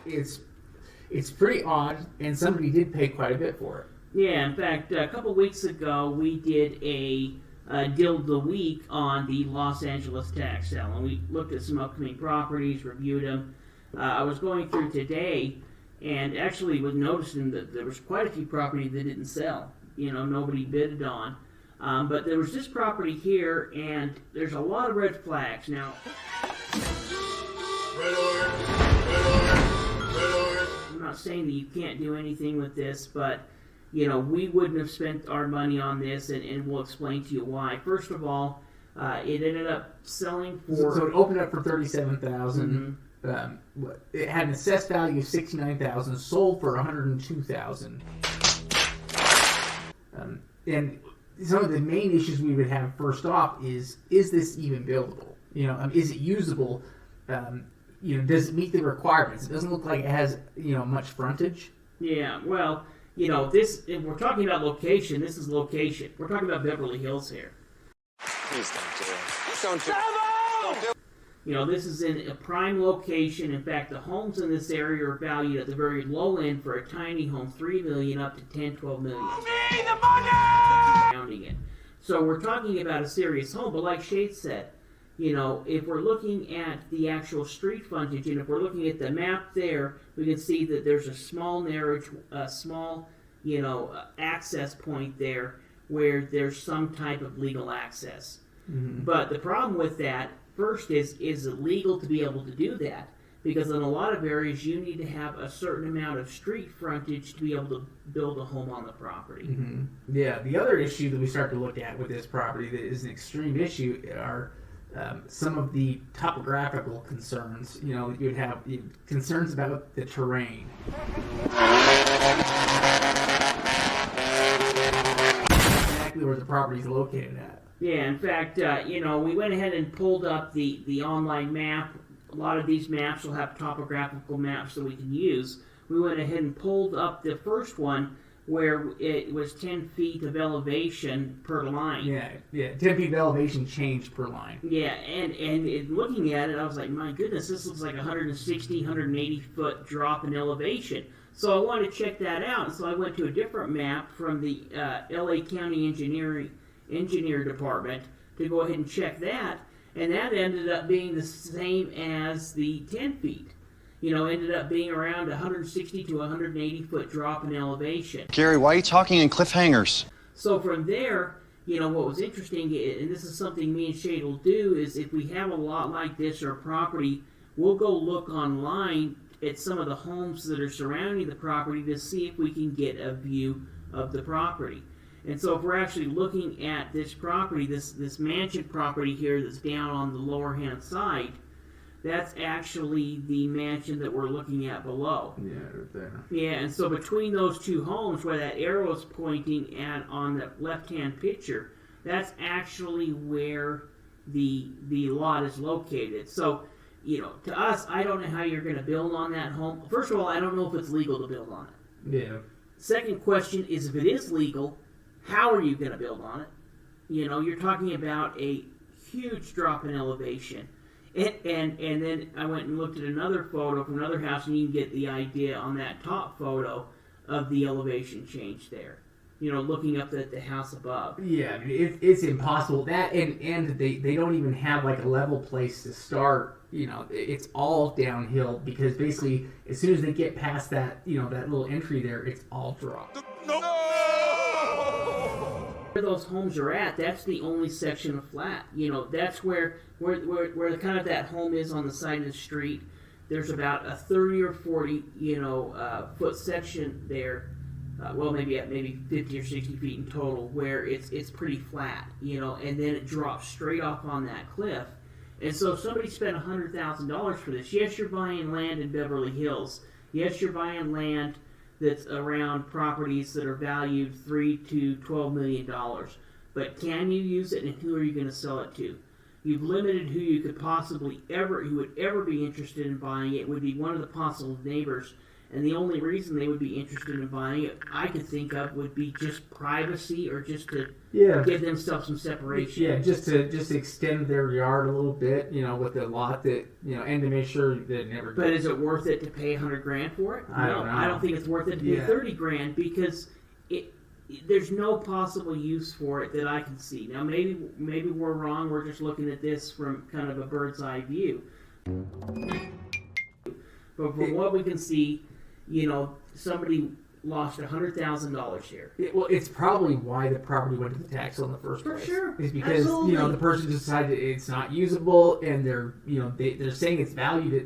it's pretty odd, and somebody did pay quite a bit for it. Yeah, in fact, a couple weeks ago, we did a deal of the week on the Los Angeles tax sale, and we looked at some upcoming properties, reviewed them. I was going through today, and actually was noticing that there was quite a few properties that didn't sell. Nobody bidded on. But there was this property here, and there's a lot of red flags. Now, Red alert! Red alert! Red alert! I'm not saying that you can't do anything with this, but we wouldn't have spent our money on this, and we'll explain to you why. First of all, it ended up selling for... So it opened up for $37,000. It had an assessed value of $69,000, sold for $102,000. And some of the main issues we would have first off is this even buildable? Is it usable? Does it meet the requirements? It doesn't look like it has, much frontage. Yeah, well... this, if we're talking about location, this is location. We're talking about Beverly Hills here. Please don't do it. This is in a prime location. In fact, the homes in this area are valued at the very low end for a tiny home, $3 million up to $10, $12 million. Give me the money! Counting it. So we're talking about a serious home, but like Shade said, if we're looking at the actual street frontage, and if we're looking at the map there, we can see that there's a small access point there where there's some type of legal access. Mm-hmm. But the problem with that, first, is it legal to be able to do that? Because in a lot of areas, you need to have a certain amount of street frontage to be able to build a home on the property. Mm-hmm. Yeah, the other issue that we start to look at with this property that is an extreme issue are some of the topographical concerns. You'd have concerns about the terrain. Exactly where the property is located at. Yeah, in fact, we went ahead and pulled up the online map. A lot of these maps will have topographical maps that we can use. We went ahead and pulled up the first one where it was 10 feet of elevation per line. Yeah, 10 feet of elevation change per line. Yeah, and looking at it, I was like, my goodness, this looks like 160, 180 foot drop in elevation. So I wanted to check that out, so I went to a different map from the LA County Engineer Department to go ahead and check that, and that ended up being the same as the 10 feet. Ended up being around 160 to 180 foot drop in elevation. Gary, why are you talking in cliffhangers? So from there, what was interesting, and this is something me and Shade will do, is if we have a lot like this or a property, we'll go look online at some of the homes that are surrounding the property to see if we can get a view of the property. And so if we're actually looking at this property, this mansion property here that's down on the lower hand side, that's actually the mansion that we're looking at below. Yeah, right there. Yeah, and so between those two homes, where that arrow is pointing at on the left-hand picture, that's actually where the lot is located. So, to us, I don't know how you're going to build on that home. First of all, I don't know if it's legal to build on it. Yeah. Second question is, if it is legal, how are you going to build on it? You're talking about a huge drop in elevation. And then I went and looked at another photo from another house, and you can get the idea on that top photo of the elevation change there. Looking up at the house above. Yeah, it's impossible. That and they don't even have like a level place to start. It's all downhill because basically as soon as they get past that, that little entry there, it's all drop. No! Where those homes are at, that's the only section of flat. That's where kind of that home is on the side of the street. There's about a 30 or 40, foot section there. Maybe 50 or 60 feet in total, where it's pretty flat, and then it drops straight off on that cliff. And so if somebody spent $100,000 for this, yes, you're buying land in Beverly Hills. Yes, you're buying land that's around properties that are valued $3 to $12 million. But can you use it, and who are you going to sell it to? You've limited who you could possibly who would ever be interested in buying it. Would be one of the possible neighbors. And the only reason they would be interested in buying it, I could think of, would be just privacy or just to give themselves some separation. Yeah, just to extend their yard a little bit, with a lot that, and to make sure that it never. But is it worth it to pay $100,000 for it? I don't know. I don't think it's worth it to pay $30,000 because there's no possible use for it that I can see. Now maybe we're wrong. We're just looking at this from kind of a bird's eye view. But from what we can see, somebody lost $100,000 here. Well, it's probably why the property went to the tax sale in the first place. For sure, is because absolutely. the person decided it's not usable, and they're they're saying it's valued at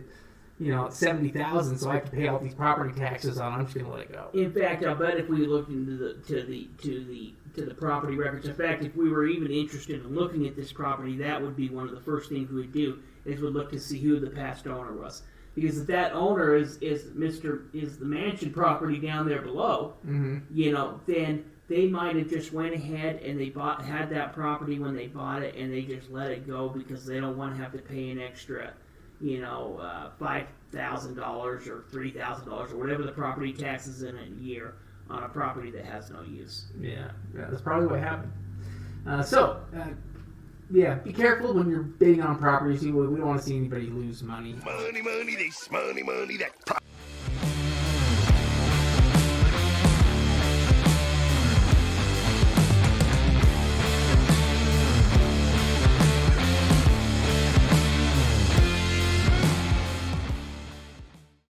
$70,000, so I have to pay all these property taxes on. I'm just gonna let it go. In fact, I bet if we looked into the property records, in fact, if we were even interested in looking at this property, that would be one of the first things we'd do is we'd look to see who the past owner was. Because if that owner is the mansion property down there below, then they might have just went ahead and they had that property when they bought it, and they just let it go because they don't want to have to pay an extra, $5,000 or $3,000 or whatever the property tax is in a year on a property that has no use. Yeah, that's probably what happened. Be careful when you're bidding on properties. We don't want to see anybody lose money. Money, this money, that.